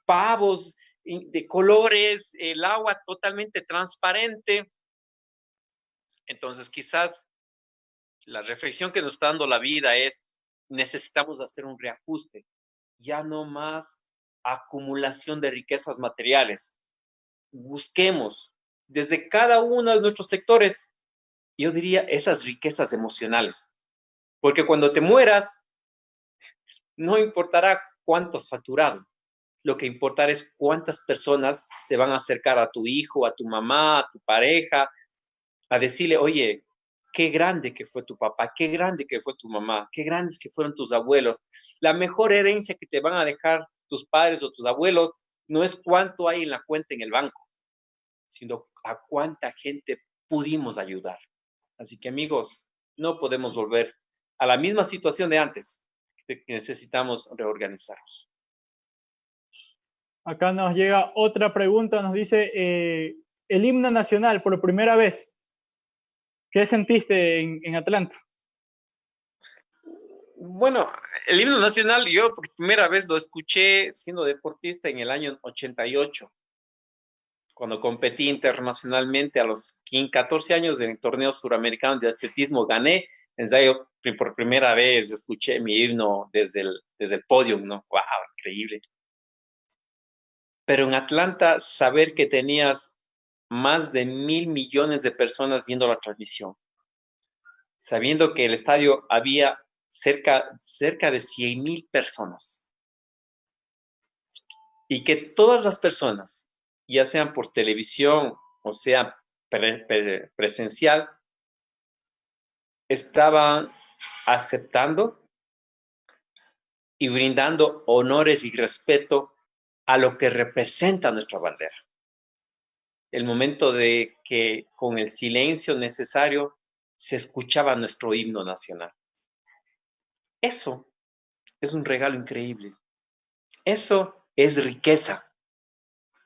pavos de colores, el agua totalmente transparente. Entonces, quizás la reflexión que nos está dando la vida es, necesitamos hacer un reajuste, ya no más acumulación de riquezas materiales. Busquemos desde cada uno de nuestros sectores, yo diría, esas riquezas emocionales. Porque cuando te mueras, no importará cuánto has facturado. Lo que importará es cuántas personas se van a acercar a tu hijo, a tu mamá, a tu pareja, a decirle, oye, qué grande que fue tu papá, qué grande que fue tu mamá, qué grandes que fueron tus abuelos. La mejor herencia que te van a dejar tus padres o tus abuelos no es cuánto hay en la cuenta en el banco, sino a cuánta gente pudimos ayudar. Así que, amigos, no podemos volver a la misma situación de antes, de que necesitamos reorganizarnos. Acá nos llega otra pregunta, nos dice, el himno nacional por primera vez, ¿qué sentiste en Atlanta? Bueno, el himno nacional yo por primera vez lo escuché siendo deportista en el año 88, cuando competí internacionalmente a los 15, 14 años en el torneo suramericano de atletismo, gané. En serio, por primera vez escuché mi himno desde el podio, ¿no? ¡Wow! Increíble. Pero en Atlanta, saber que tenías más de 1.000 millones de personas viendo la transmisión, sabiendo que el estadio había cerca de 100.000 personas y que todas las personas, ya sean por televisión o sea presencial, estaban aceptando y brindando honores y respeto a lo que representa nuestra bandera. El momento de que con el silencio necesario se escuchaba nuestro himno nacional. Eso es un regalo increíble. Eso es riqueza.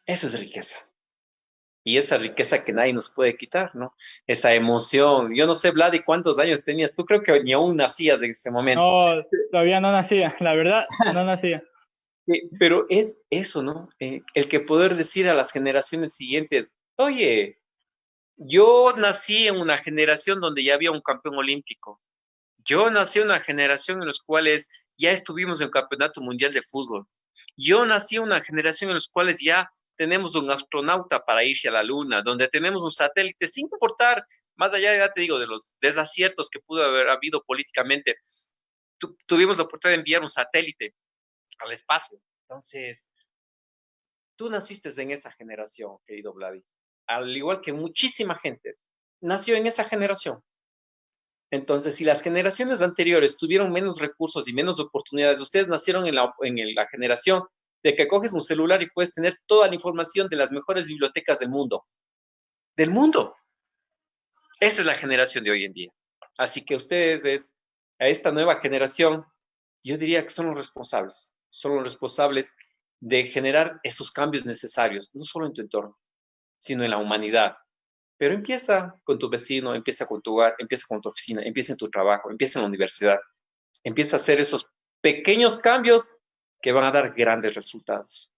Eso es riqueza. Y esa riqueza que nadie nos puede quitar, ¿no? Esa emoción. Yo no sé, Vlad, ¿y cuántos años tenías? Tú creo que ni aún nacías en ese momento. No, todavía no nacía, la verdad, no nacía. Pero es eso, ¿no? El que poder decir a las generaciones siguientes, oye, yo nací en una generación donde ya había un campeón olímpico. Yo nací en una generación en las cuales ya estuvimos en el Campeonato Mundial de Fútbol. Yo nací en una generación en las cuales ya tenemos un astronauta para irse a la Luna, donde tenemos un satélite, sin importar, más allá, ya te digo, de los desaciertos que pudo haber habido políticamente, tuvimos la oportunidad de enviar un satélite al espacio. Entonces, tú naciste en esa generación, querido Vladi, al igual que muchísima gente, nació en esa generación. Entonces, si las generaciones anteriores tuvieron menos recursos y menos oportunidades, ustedes nacieron en la generación de que coges un celular y puedes tener toda la información de las mejores bibliotecas del mundo. Del mundo. Esa es la generación de hoy en día. Así que ustedes, a esta nueva generación, yo diría que son los responsables de generar esos cambios necesarios, no solo en tu entorno, sino en la humanidad. Pero empieza con tu vecino, empieza con tu hogar, empieza con tu oficina, empieza en tu trabajo, empieza en la universidad. Empieza a hacer esos pequeños cambios que van a dar grandes resultados.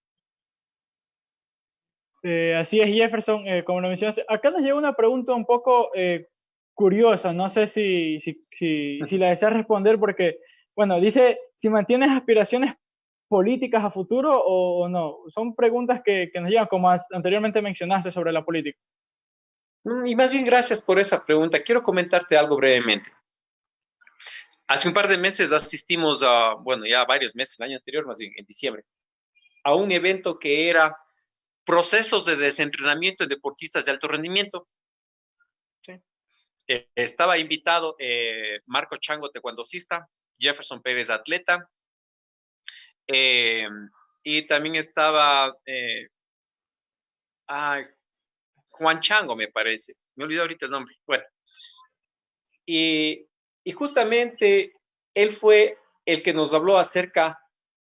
Así es, Jefferson, como lo mencionaste. Acá nos llega una pregunta un poco curiosa, no sé si la deseas responder porque, bueno, dice si mantienes aspiraciones políticas a futuro o no. Son preguntas que nos llegan, como anteriormente mencionaste sobre la política. Y más bien, gracias por esa pregunta. Quiero comentarte algo brevemente. Hace un par de meses asistimos bueno, ya varios meses, el año anterior, más bien en diciembre, a un evento que era procesos de desentrenamiento de deportistas de alto rendimiento. ¿Sí? Estaba invitado Marco Chango, taekwondocista, Jefferson Pérez, atleta, y también estaba Juan Chango, me parece. Me olvidé ahorita el nombre. Bueno, y justamente él fue el que nos habló acerca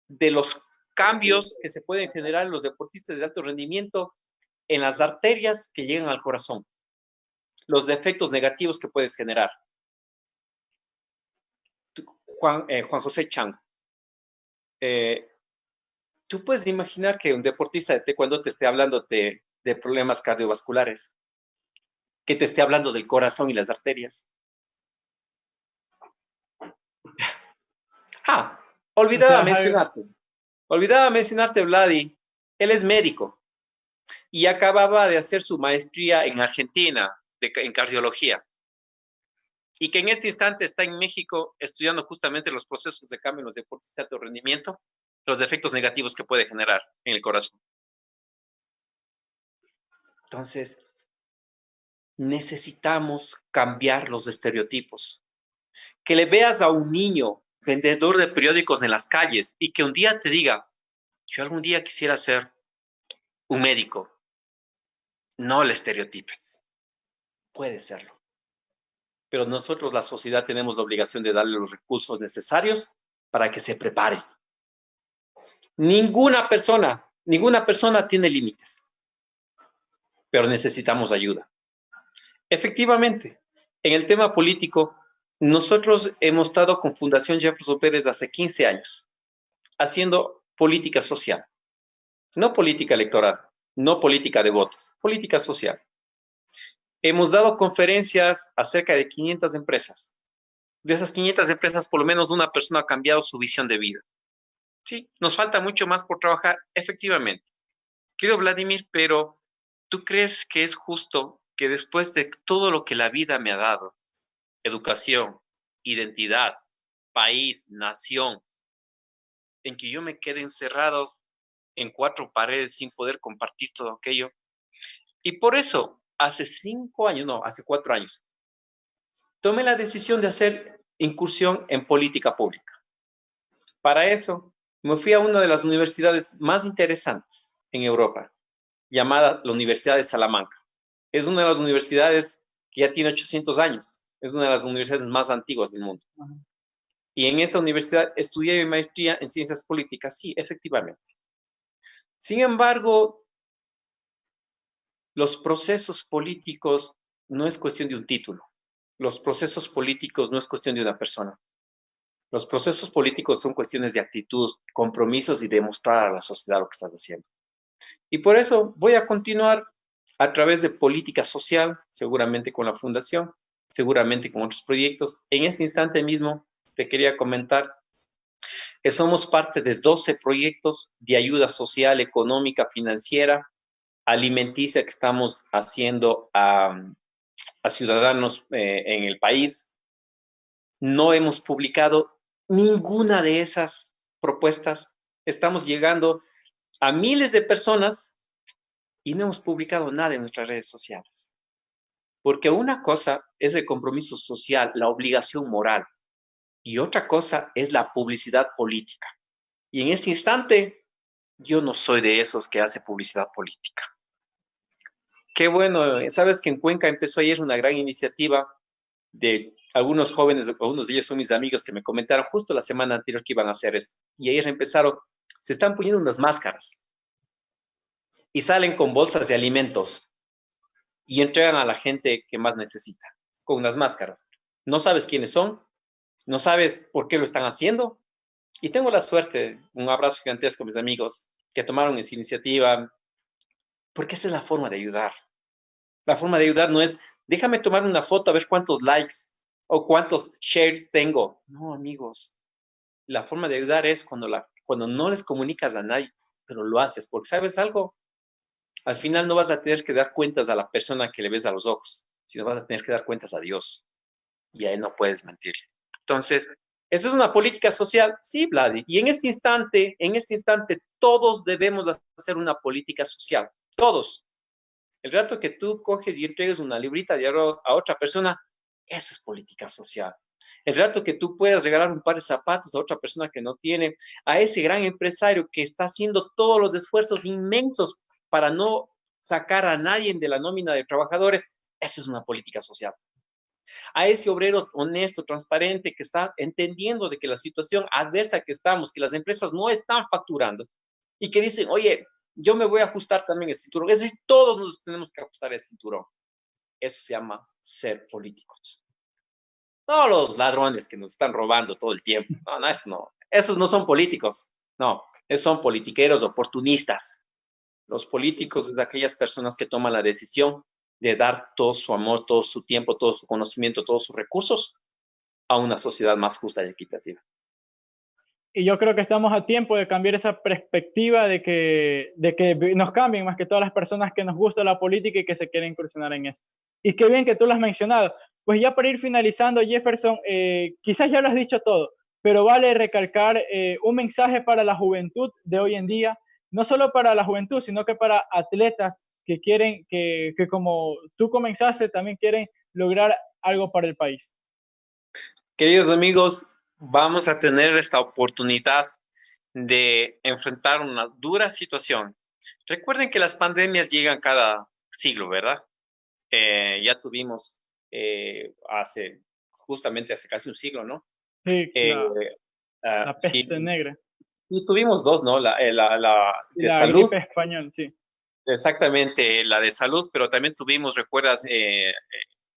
de los cambios que se pueden generar en los deportistas de alto rendimiento en las arterias que llegan al corazón, los efectos negativos que puedes generar. Juan José Chango, tú puedes imaginar que un deportista de taekwondo te esté hablando de problemas cardiovasculares, que te esté hablando del corazón y las arterias. Olvidaba mencionarte, Vladi, él es médico y acababa de hacer su maestría en Argentina en cardiología y que en este instante está en México estudiando justamente los procesos de cambio en los deportes de alto rendimiento, los efectos negativos que puede generar en el corazón. Entonces, necesitamos cambiar los estereotipos. Que le veas a un niño vendedor de periódicos en las calles y que un día te diga, yo algún día quisiera ser un médico. No le estereotipes. Puede serlo. Pero nosotros, la sociedad, tenemos la obligación de darle los recursos necesarios para que se prepare. Ninguna persona Ninguna persona tiene límites, pero necesitamos ayuda. Efectivamente, en el tema político, nosotros hemos estado con Fundación Jefferson Pérez hace 15 años, haciendo política social, no política electoral, no política de votos, política social. Hemos dado conferencias a cerca de 500 empresas. De esas 500 empresas, por lo menos una persona ha cambiado su visión de vida. Sí, nos falta mucho más por trabajar, efectivamente. Querido Vladimir, pero ¿tú crees que es justo que después de todo lo que la vida me ha dado, educación, identidad, país, nación, en que yo me quede encerrado en 4 paredes sin poder compartir todo aquello? Y por eso, hace 5 años, no, hace 4 años, tomé la decisión de hacer incursión en política pública. Para eso, me fui a una de las universidades más interesantes en Europa, llamada la Universidad de Salamanca. Es una de las universidades que ya tiene 800 años. Es una de las universidades más antiguas del mundo. Y en esa universidad estudié mi maestría en ciencias políticas, sí, efectivamente. Sin embargo, los procesos políticos no es cuestión de un título. Los procesos políticos no es cuestión de una persona. Los procesos políticos son cuestiones de actitud, compromisos y demostrar a la sociedad lo que estás haciendo. Y por eso voy a continuar a través de política social, seguramente con la fundación, seguramente con otros proyectos. En este instante mismo te quería comentar que somos parte de 12 proyectos de ayuda social, económica, financiera, alimenticia que estamos haciendo a ciudadanos en el país. No hemos publicado ninguna de esas propuestas. Estamos llegando a miles de personas y no hemos publicado nada en nuestras redes sociales. Porque una cosa es el compromiso social, la obligación moral, y otra cosa es la publicidad política. Y en este instante, yo no soy de esos que hace publicidad política. Qué bueno, sabes que en Cuenca empezó ayer una gran iniciativa de algunos jóvenes, algunos de ellos son mis amigos que me comentaron justo la semana anterior que iban a hacer esto. Y ayer empezaron, se están poniendo unas máscaras y salen con bolsas de alimentos y entregan a la gente que más necesita, con unas máscaras. No sabes quiénes son, no sabes por qué lo están haciendo. Y tengo la suerte, un abrazo gigantesco a mis amigos que tomaron esa iniciativa, porque esa es la forma de ayudar. La forma de ayudar no es, déjame tomar una foto a ver cuántos likes o cuántos shares tengo. No, amigos. La forma de ayudar es cuando no les comunicas a nadie, pero lo haces, porque ¿sabes algo? Al final no vas a tener que dar cuentas a la persona que le ves a los ojos, sino vas a tener que dar cuentas a Dios. Y a él no puedes mentirle. Entonces, ¿eso es una política social? Sí, Vladi. Y en este instante, todos debemos hacer una política social. Todos. El rato que tú coges y entregues una librita de arroz a otra persona, eso es política social. El rato que tú puedas regalar un par de zapatos a otra persona que no tiene, a ese gran empresario que está haciendo todos los esfuerzos inmensos para no sacar a nadie de la nómina de trabajadores, eso es una política social. A ese obrero honesto, transparente, que está entendiendo de que la situación adversa que estamos, que las empresas no están facturando y que dicen, oye, yo me voy a ajustar también el cinturón. Es decir, todos nos tenemos que ajustar el cinturón. Eso se llama ser políticos. No los ladrones que nos están robando todo el tiempo. No, no, eso no. Esos no son políticos. No, esos son politiqueros oportunistas. Los políticos es de aquellas personas que toman la decisión de dar todo su amor, todo su tiempo, todo su conocimiento, todos sus recursos a una sociedad más justa y equitativa. Y yo creo que estamos a tiempo de cambiar esa perspectiva de que nos cambien más que todas las personas que nos gusta la política y que se quieren incursionar en eso. Y qué bien que tú lo has mencionado. Pues ya para ir finalizando, Jefferson, quizás ya lo has dicho todo, pero vale recalcar un mensaje para la juventud de hoy en día, no solo para la juventud, sino que para atletas que quieren, que como tú comenzaste, también quieren lograr algo para el país. Queridos amigos, vamos a tener esta oportunidad de enfrentar una dura situación. Recuerden que las pandemias llegan cada siglo, ¿verdad? Ya tuvimos justamente hace casi un siglo, ¿no? Sí, Eh, la peste sí, negra. Y tuvimos dos, ¿no? La Y de la salud, gripe española, sí. exactamente, la de salud, pero también tuvimos, recuerdas,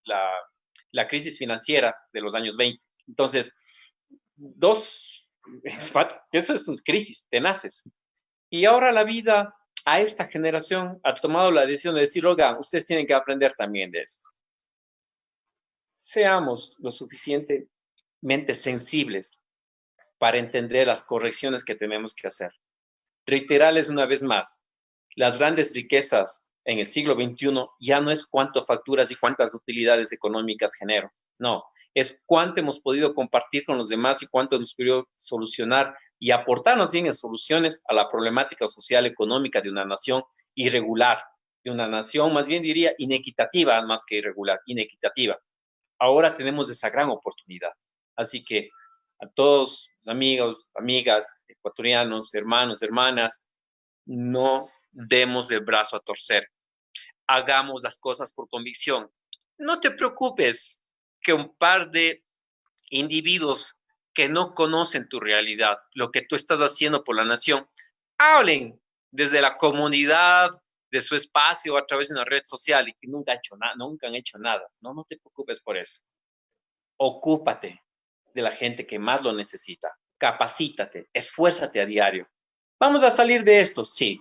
la, la crisis financiera de los años 20. Entonces, dos, eso es una crisis tenaces. Y ahora la vida a esta generación ha tomado la decisión de decir, oigan, ustedes tienen que aprender también de esto. Seamos lo suficientemente sensibles para entender las correcciones que tenemos que hacer. Reiterarles una vez más, las grandes riquezas en el siglo XXI ya no es cuánto facturas y cuántas utilidades económicas genero, no, es cuánto hemos podido compartir con los demás y cuánto hemos podido solucionar y aportarnos bien en soluciones a la problemática social económica de una nación irregular, de una nación, más bien diría, inequitativa, más que irregular, inequitativa. Ahora tenemos esa gran oportunidad. Así que a todos los amigos, amigas, ecuatorianos, hermanos, hermanas, no demos el brazo a torcer. Hagamos las cosas por convicción. No te preocupes que un par de individuos que no conocen tu realidad, lo que tú estás haciendo por la nación, hablen desde la comunidad, de su espacio a través de una red social y que nunca han hecho nada. No, no te preocupes por eso. Ocúpate de la gente que más lo necesita. Capacítate, esfuérzate a diario. Vamos a salir de esto, sí,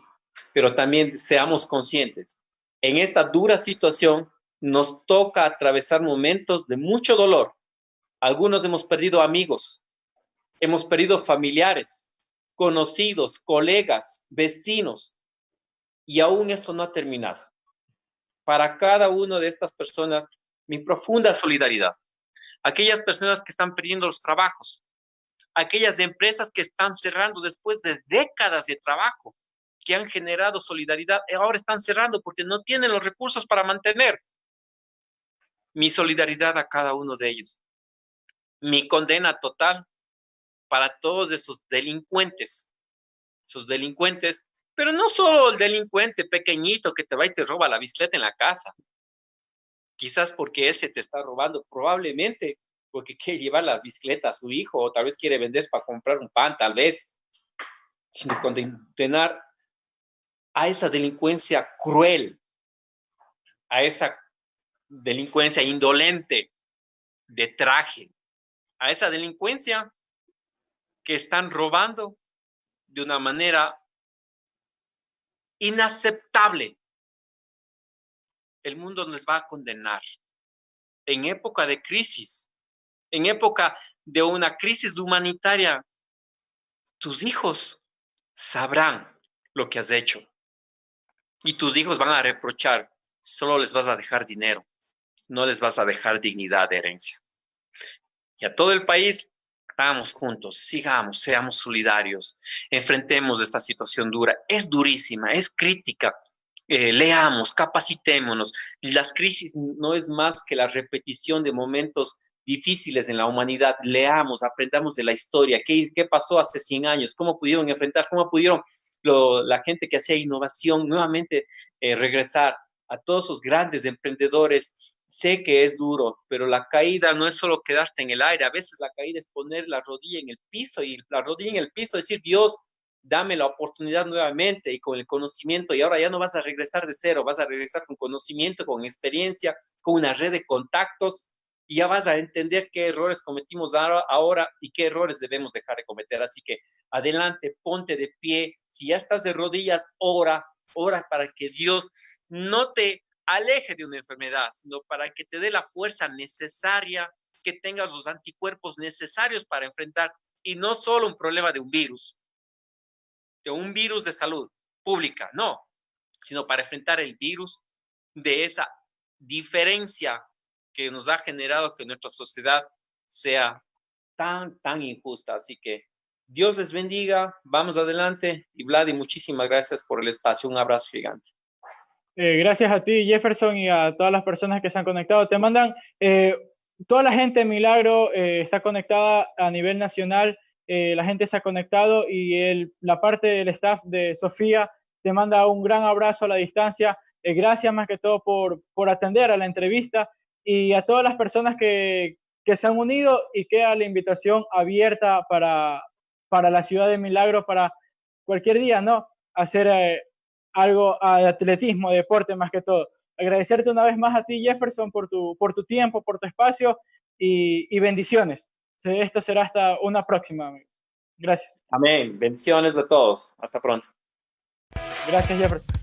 pero también seamos conscientes. En esta dura situación nos toca atravesar momentos de mucho dolor. Algunos hemos perdido amigos, hemos perdido familiares, conocidos, colegas, vecinos, y aún esto no ha terminado. Para cada una de estas personas, mi profunda solidaridad. Aquellas personas que están perdiendo los trabajos, aquellas empresas que están cerrando después de décadas de trabajo, que han generado solidaridad, ahora están cerrando porque no tienen los recursos para mantener. Mi solidaridad a cada uno de ellos. Mi condena total para todos esos delincuentes, pero no solo el delincuente pequeñito que te va y te roba la bicicleta en la casa, quizás porque ese te está robando, probablemente porque quiere llevar la bicicleta a su hijo o tal vez quiere vender para comprar un pan, tal vez, sino condenar a esa delincuencia cruel, a esa delincuencia indolente de traje, a esa delincuencia que están robando de una manera inaceptable. El mundo les va a condenar. En época de crisis, en época de una crisis humanitaria, tus hijos sabrán lo que has hecho y tus hijos van a reprochar. Solo les vas a dejar dinero, no les vas a dejar dignidad de herencia. Y a todo el país, vamos juntos, sigamos, seamos solidarios, enfrentemos esta situación dura. Es durísima, es crítica. Leamos, capacitémonos. Las crisis no es más que la repetición de momentos difíciles en la humanidad. Leamos, aprendamos de la historia. ¿Qué pasó hace 100 años? ¿Cómo pudieron enfrentar? ¿Cómo pudieron la gente que hacía innovación nuevamente regresar? A todos esos grandes emprendedores. Sé que es duro, pero la caída no es solo quedarte en el aire. A veces la caída es poner la rodilla en el piso y la rodilla en el piso, decir, Dios, dame la oportunidad nuevamente y con el conocimiento. Y ahora ya no vas a regresar de cero, vas a regresar con conocimiento, con experiencia, con una red de contactos y ya vas a entender qué errores cometimos ahora y qué errores debemos dejar de cometer. Así que adelante, ponte de pie. Si ya estás de rodillas, ora para que Dios no te aleje de una enfermedad, sino para que te dé la fuerza necesaria, que tengas los anticuerpos necesarios para enfrentar, y no solo un problema de un virus de salud pública, no, sino para enfrentar el virus de esa diferencia que nos ha generado que nuestra sociedad sea tan injusta. Así que Dios les bendiga, vamos adelante y Vladi, muchísimas gracias por el espacio, un abrazo gigante. Gracias a ti, Jefferson, y a todas las personas que se han conectado. Te mandan, toda la gente de Milagro está conectada a nivel nacional, la gente se ha conectado y la parte del staff de Sofía te manda un gran abrazo a la distancia. Gracias más que todo por atender a la entrevista y a todas las personas que se han unido y queda la invitación abierta para la ciudad de Milagro, para cualquier día, ¿no? Hacer algo de atletismo, deporte más que todo. Agradecerte una vez más a ti, Jefferson, por tu tiempo, por tu espacio y bendiciones. Esto será hasta una próxima, amigo. Gracias. Amén. Bendiciones a todos. Hasta pronto. Gracias, Jefferson.